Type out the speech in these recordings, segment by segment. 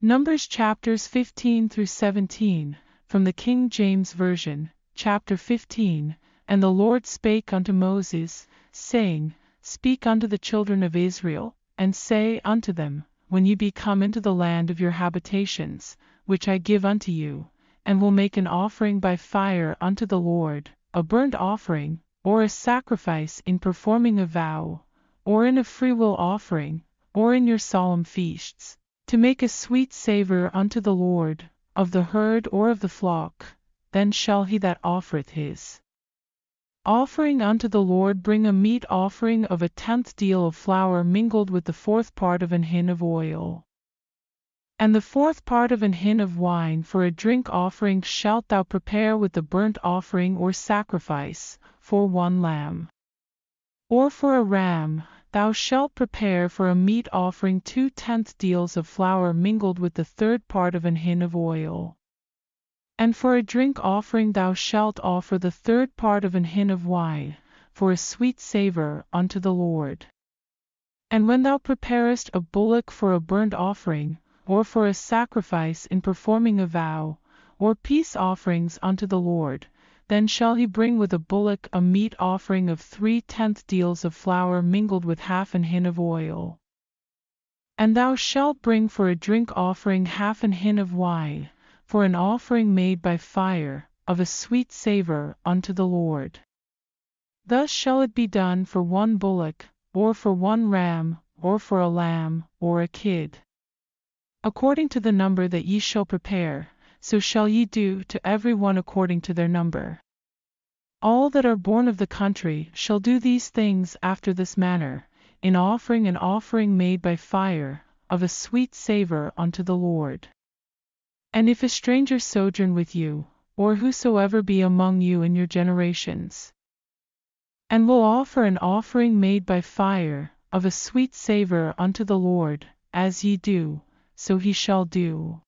Numbers chapters 15 through 17, from the King James Version, chapter 15. And the Lord spake unto Moses, saying, Speak unto the children of Israel, and say unto them, When ye be come into the land of your habitations, which I give unto you, and will make an offering by fire unto the Lord, a burnt offering, or a sacrifice in performing a vow, or in a freewill offering, or in your solemn feasts, to make a sweet savour unto the Lord, of the herd or of the flock, then shall he that offereth his offering unto the Lord bring a meat offering of 1/10 deal of flour mingled with the 4th part of an hin of oil. And the 4th part of an hin of wine for a drink offering shalt thou prepare with the burnt offering or sacrifice, for 1 lamb. Or for a ram, thou shalt prepare for a meat offering 2/10 deals of flour mingled with the 3rd part of an hin of oil. And for a drink offering thou shalt offer the 3rd part of an hin of wine, for a sweet savour unto the Lord. And when thou preparest a bullock for a burnt offering, or for a sacrifice in performing a vow, or peace offerings unto the Lord, then shall he bring with a bullock a meat offering of 3/10 deals of flour mingled with half an hin of oil. And thou shalt bring for a drink offering half an hin of wine, for an offering made by fire, of a sweet savour unto the Lord. Thus shall it be done for 1 bullock, or for 1 ram, or for a lamb, or a kid. According to the number that ye shall prepare, so shall ye do to every one according to their number. All that are born of the country shall do these things after this manner, in offering an offering made by fire, of a sweet savour unto the Lord. And if a stranger sojourn with you, or whosoever be among you in your generations, and will offer an offering made by fire, of a sweet savour unto the Lord, as ye do, so he shall do.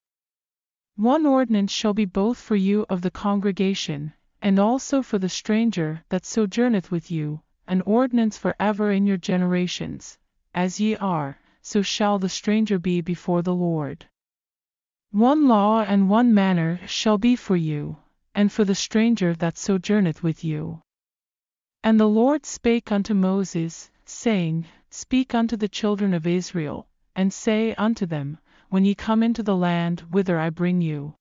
1 ordinance shall be both for you of the congregation, and also for the stranger that sojourneth with you, an ordinance for ever in your generations. As ye are, so shall the stranger be before the Lord. 1 law and 1 manner shall be for you, and for the stranger that sojourneth with you. And the Lord spake unto Moses, saying, Speak unto the children of Israel, and say unto them, When ye come into the land whither I bring you,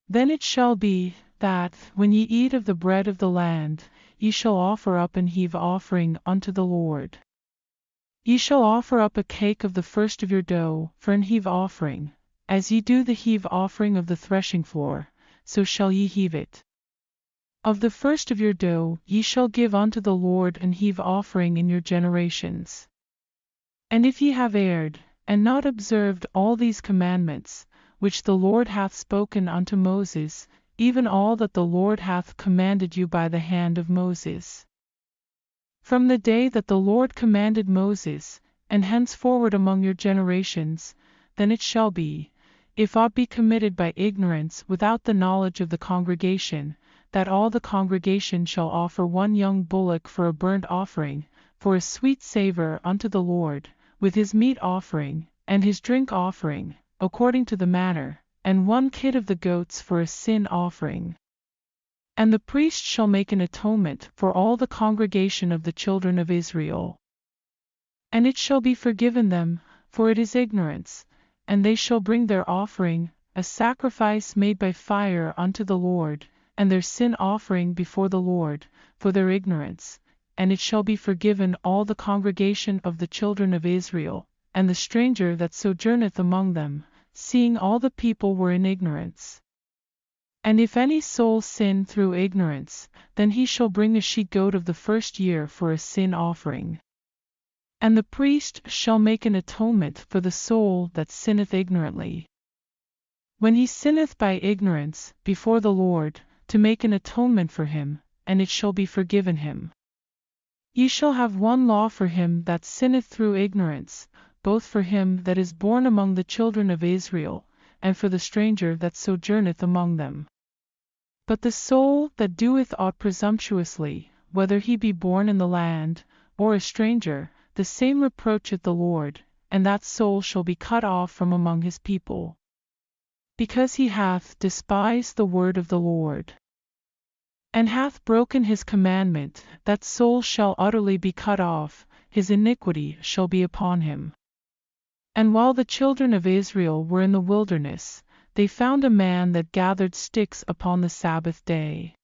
then it shall be, that, when ye eat of the bread of the land, ye shall offer up an heave offering unto the Lord. Ye shall offer up a cake of the first of your dough for an heave offering, as ye do the heave offering of the threshing floor, so shall ye heave it. Of the first of your dough ye shall give unto the Lord an heave offering in your generations. And if ye have erred, and not observed all these commandments, which the Lord hath spoken unto Moses, even all that the Lord hath commanded you by the hand of Moses, from the day that the Lord commanded Moses, and henceforward among your generations, then it shall be, if aught be committed by ignorance without the knowledge of the congregation, that all the congregation shall offer 1 young bullock for a burnt offering, for a sweet savour unto the Lord, with his meat offering, and his drink offering, according to the manner, and 1 kid of the goats for a sin offering. And the priest shall make an atonement for all the congregation of the children of Israel. And it shall be forgiven them, for it is ignorance, and they shall bring their offering, a sacrifice made by fire unto the Lord, and their sin offering before the Lord, for their ignorance, and it shall be forgiven all the congregation of the children of Israel, and the stranger that sojourneth among them, seeing all the people were in ignorance. And if any soul sin through ignorance, then he shall bring a she-goat of the first year for a sin offering. And the priest shall make an atonement for the soul that sinneth ignorantly, when he sinneth by ignorance, before the Lord, to make an atonement for him, and it shall be forgiven him. Ye shall have 1 law for him that sinneth through ignorance, both for him that is born among the children of Israel, and for the stranger that sojourneth among them. But the soul that doeth aught presumptuously, whether he be born in the land, or a stranger, the same reproacheth the Lord, and that soul shall be cut off from among his people. Because he hath despised the word of the Lord, and hath broken his commandment, that soul shall utterly be cut off, his iniquity shall be upon him. And while the children of Israel were in the wilderness, they found a man that gathered sticks upon the Sabbath day.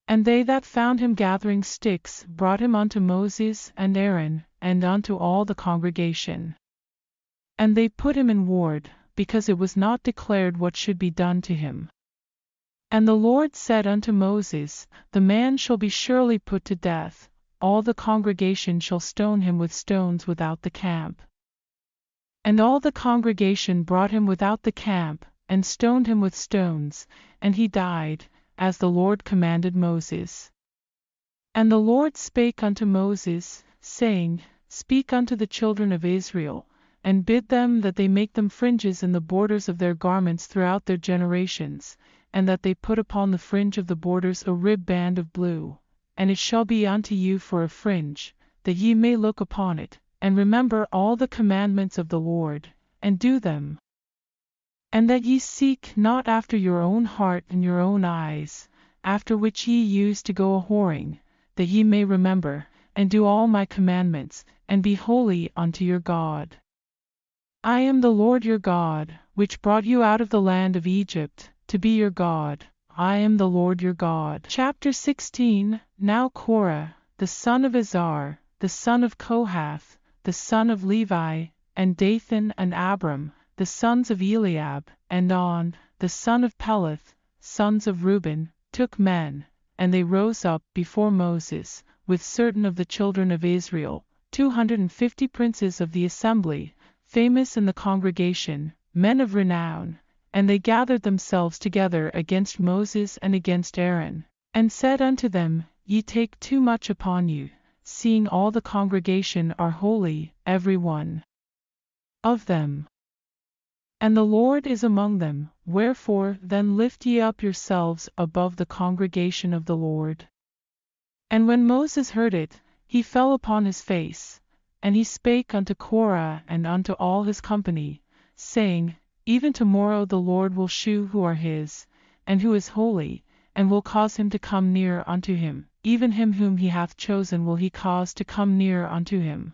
And they that found him gathering sticks brought him unto Moses and Aaron, and unto all the congregation. And they put him in ward, because it was not declared what should be done to him. And the Lord said unto Moses, The man shall be surely put to death, all the congregation shall stone him with stones without the camp. And all the congregation brought him without the camp, and stoned him with stones, and he died, as the Lord commanded Moses. And the Lord spake unto Moses, saying, Speak unto the children of Israel, and bid them that they make them fringes in the borders of their garments throughout their generations, and that they put upon the fringe of the borders a ribband of blue. And it shall be unto you for a fringe, that ye may look upon it, and remember all the commandments of the Lord, and do them. And that ye seek not after your own heart and your own eyes, after which ye used to go a-whoring, that ye may remember, and do all my commandments, and be holy unto your God. I am the Lord your God, which brought you out of the land of Egypt, to be your God. I am the Lord your God. Chapter 16. Now Korah, the son of Izhar, the son of Kohath, the son of Levi, and Dathan and Abiram, the sons of Eliab, and On, the son of Peleth, sons of Reuben, took men, and they rose up before Moses, with certain of the children of Israel, 250 princes of the assembly, famous in the congregation, men of renown. And they gathered themselves together against Moses and against Aaron, and said unto them, Ye take too much upon you, seeing all the congregation are holy, every one of them. And the Lord is among them, wherefore then lift ye up yourselves above the congregation of the Lord. And when Moses heard it, he fell upon his face, and he spake unto Korah and unto all his company, saying, Even tomorrow the Lord will shew who are his, and who is holy, and will cause him to come near unto him, even him whom he hath chosen will he cause to come near unto him.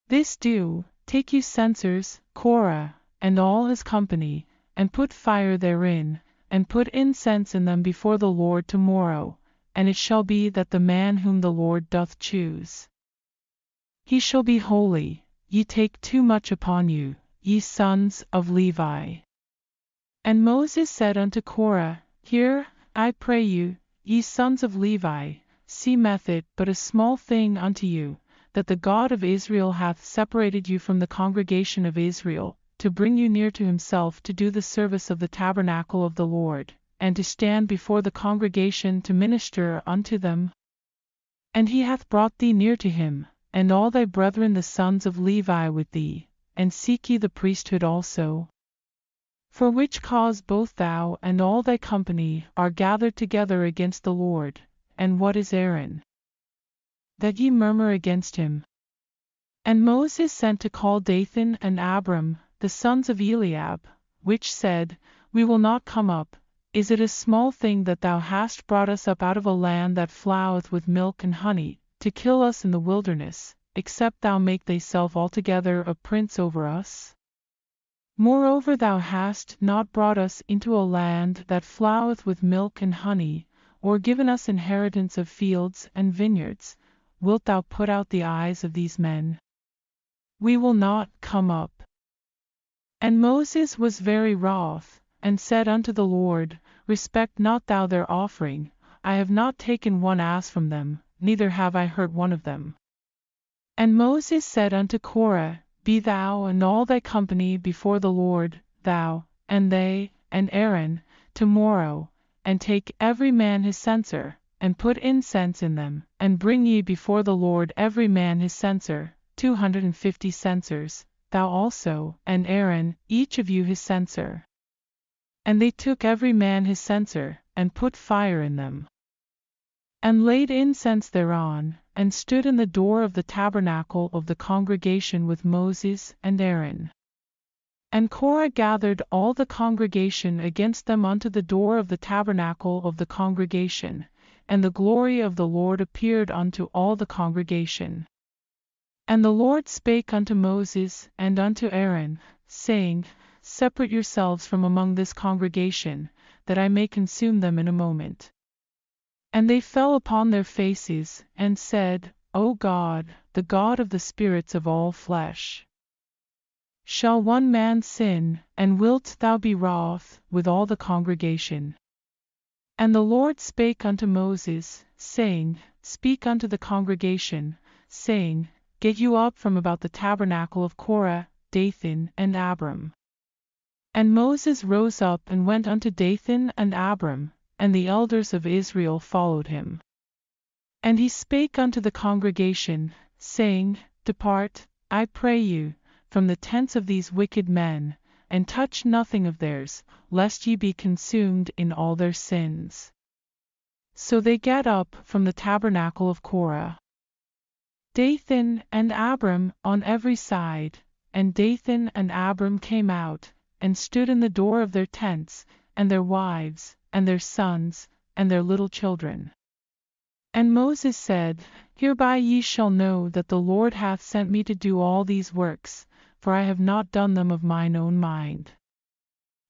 This do, take you censers, Korah, and all his company, and put fire therein, and put incense in them before the Lord tomorrow, and it shall be that the man whom the Lord doth choose, he shall be holy. Ye take too much upon you, ye sons of Levi. And Moses said unto Korah, Hear, I pray you, ye sons of Levi, seemeth it but a small thing unto you, that the God of Israel hath separated you from the congregation of Israel, to bring you near to himself to do the service of the tabernacle of the Lord, and to stand before the congregation to minister unto them? And he hath brought thee near to him, and all thy brethren the sons of Levi with thee, and seek ye the priesthood also? For which cause both thou and all thy company are gathered together against the Lord. And what is Aaron, that ye murmur against him? And Moses sent to call Dathan and Abiram, the sons of Eliab, which said, We will not come up. Is it a small thing that thou hast brought us up out of a land that floweth with milk and honey, to kill us in the wilderness, except thou make thyself altogether a prince over us? Moreover thou hast not brought us into a land that floweth with milk and honey, or given us inheritance of fields and vineyards. Wilt thou put out the eyes of these men? We will not come up. And Moses was very wroth, and said unto the Lord, Respect not thou their offering. I have not taken one ass from them, neither have I hurt one of them. And Moses said unto Korah, Be thou and all thy company before the Lord, thou, and they, and Aaron, tomorrow, and take every man his censer, and put incense in them, and bring ye before the Lord every man his censer, 250 censers, thou also, and Aaron, each of you his censer. And they took every man his censer, and put fire in them, and laid incense thereon, and stood in the door of the tabernacle of the congregation with Moses and Aaron. And Korah gathered all the congregation against them unto the door of the tabernacle of the congregation, and the glory of the Lord appeared unto all the congregation. And the Lord spake unto Moses and unto Aaron, saying, Separate yourselves from among this congregation, that I may consume them in a moment. And they fell upon their faces, and said, O God, the God of the spirits of all flesh, shall one man sin, and wilt thou be wroth with all the congregation? And the Lord spake unto Moses, saying, Speak unto the congregation, saying, Get you up from about the tabernacle of Korah, Dathan, and Abiram. And Moses rose up and went unto Dathan and Abiram, and the elders of Israel followed him. And he spake unto the congregation, saying, Depart, I pray you, from the tents of these wicked men, and touch nothing of theirs, lest ye be consumed in all their sins. So they gat up from the tabernacle of Korah, Dathan and Abiram on every side, and Dathan and Abiram came out, and stood in the door of their tents, and their wives, and their sons, and their little children. And Moses said, Hereby ye shall know that the Lord hath sent me to do all these works, for I have not done them of mine own mind.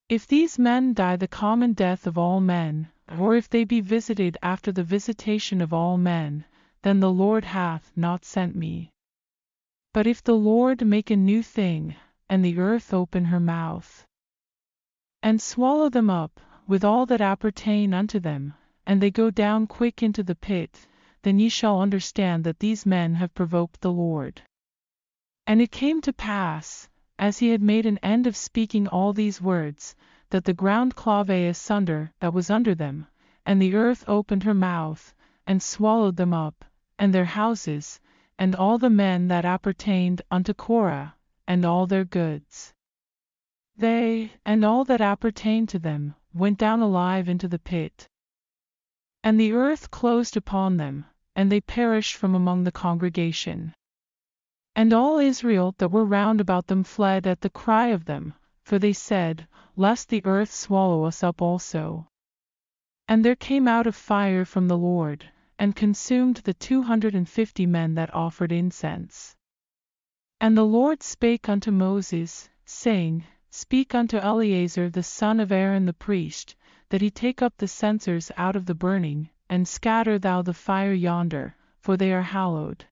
If these men die the common death of all men, or if they be visited after the visitation of all men, then the Lord hath not sent me. But if the Lord make a new thing, and the earth open her mouth, and swallow them up, with all that appertain unto them, and they go down quick into the pit, then ye shall understand that these men have provoked the Lord. And it came to pass, as he had made an end of speaking all these words, that the ground clave asunder that was under them, and the earth opened her mouth, and swallowed them up, and their houses, and all the men that appertained unto Korah, and all their goods. They, and all that appertained to them, went down alive into the pit. And the earth closed upon them, and they perished from among the congregation. And all Israel that were round about them fled at the cry of them, for they said, Lest the earth swallow us up also. And there came out a fire from the Lord, and consumed the 250 men that offered incense. And the Lord spake unto Moses, saying, Speak unto Eleazar the son of Aaron the priest, that he take up the censers out of the burning, and scatter thou the fire yonder, for they are hallowed.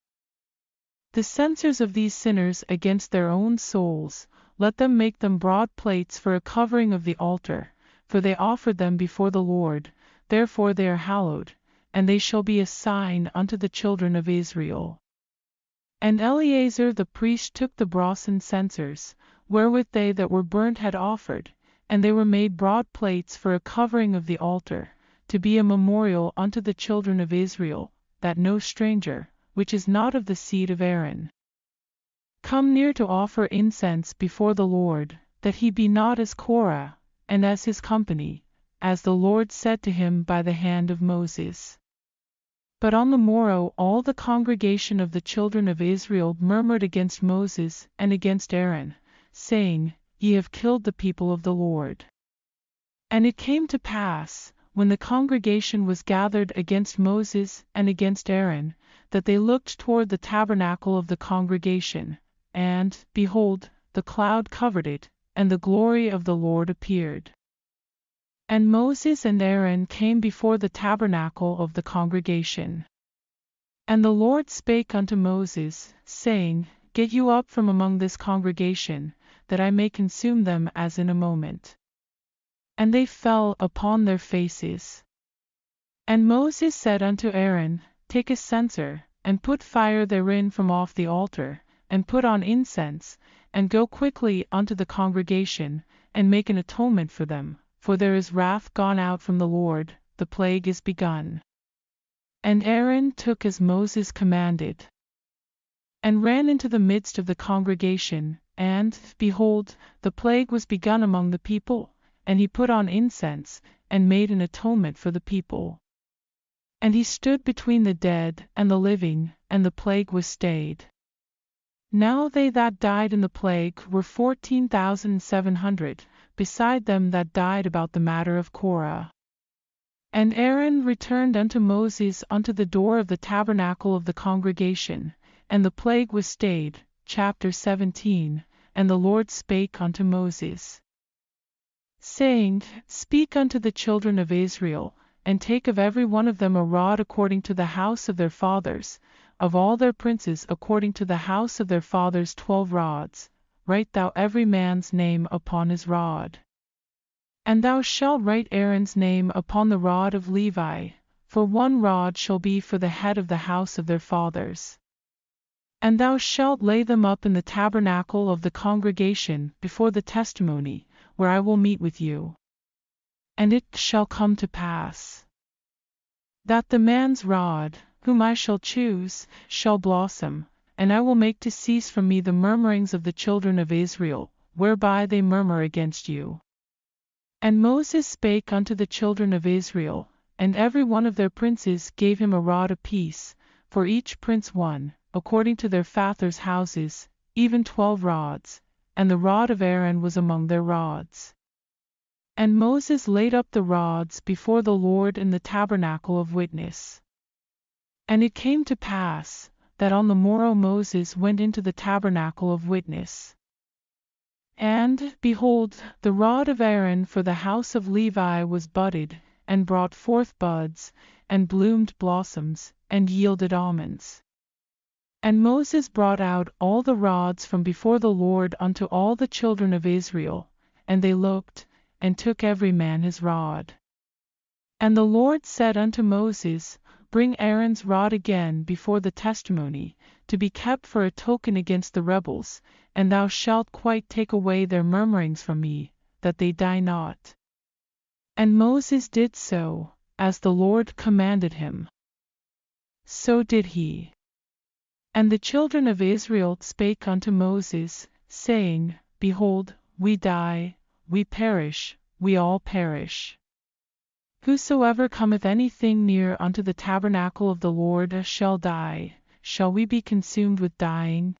The censers of these sinners against their own souls, let them make them broad plates for a covering of the altar, for they offered them before the Lord, therefore they are hallowed, and they shall be a sign unto the children of Israel. And Eleazar the priest took the brasen censers, wherewith they that were burnt had offered, and they were made broad plates for a covering of the altar, to be a memorial unto the children of Israel, that no stranger, which is not of the seed of Aaron, come near to offer incense before the Lord, that he be not as Korah, and as his company, as the Lord said to him by the hand of Moses. But on the morrow all the congregation of the children of Israel murmured against Moses and against Aaron, saying, Ye have killed the people of the Lord. And it came to pass, when the congregation was gathered against Moses and against Aaron, that they looked toward the tabernacle of the congregation, and, behold, the cloud covered it, and the glory of the Lord appeared. And Moses and Aaron came before the tabernacle of the congregation. And the Lord spake unto Moses, saying, Get you up from among this congregation, that I may consume them as in a moment. And they fell upon their faces. And Moses said unto Aaron, Take a censer, and put fire therein from off the altar, and put on incense, and go quickly unto the congregation, and make an atonement for them, for there is wrath gone out from the Lord, the plague is begun. And Aaron took as Moses commanded, and ran into the midst of the congregation, and, behold, the plague was begun among the people, and he put on incense, and made an atonement for the people. And he stood between the dead and the living, and the plague was stayed. Now they that died in the plague were 14,700, beside them that died about the matter of Korah. And Aaron returned unto Moses unto the door of the tabernacle of the congregation, and the plague was stayed. Chapter 17. And the Lord spake unto Moses, saying, Speak unto the children of Israel, and take of every one of them a rod according to the house of their fathers, of all their princes according to the house of their fathers 12 rods. Write thou every man's name upon his rod. And thou shalt write Aaron's name upon the rod of Levi, for 1 rod shall be for the head of the house of their fathers. And thou shalt lay them up in the tabernacle of the congregation before the testimony, where I will meet with you. And it shall come to pass that the man's rod, whom I shall choose, shall blossom, and I will make to cease from me the murmurings of the children of Israel, whereby they murmur against you. And Moses spake unto the children of Israel, and every one of their princes gave him a rod apiece, for each prince 1, according to their fathers' houses, even 12 rods, and the rod of Aaron was among their rods. And Moses laid up the rods before the Lord in the tabernacle of witness. And it came to pass, that on the morrow Moses went into the tabernacle of witness. And, behold, the rod of Aaron for the house of Levi was budded, and brought forth buds, and bloomed blossoms, and yielded almonds. And Moses brought out all the rods from before the Lord unto all the children of Israel, and they looked, and took every man his rod. And the Lord said unto Moses, Bring Aaron's rod again before the testimony, to be kept for a token against the rebels, and thou shalt quite take away their murmurings from me, that they die not. And Moses did so, as the Lord commanded him. So did he. And the children of Israel spake unto Moses, saying, Behold, we die, we perish, we all perish. Whosoever cometh anything near unto the tabernacle of the Lord shall die. Shall we be consumed with dying?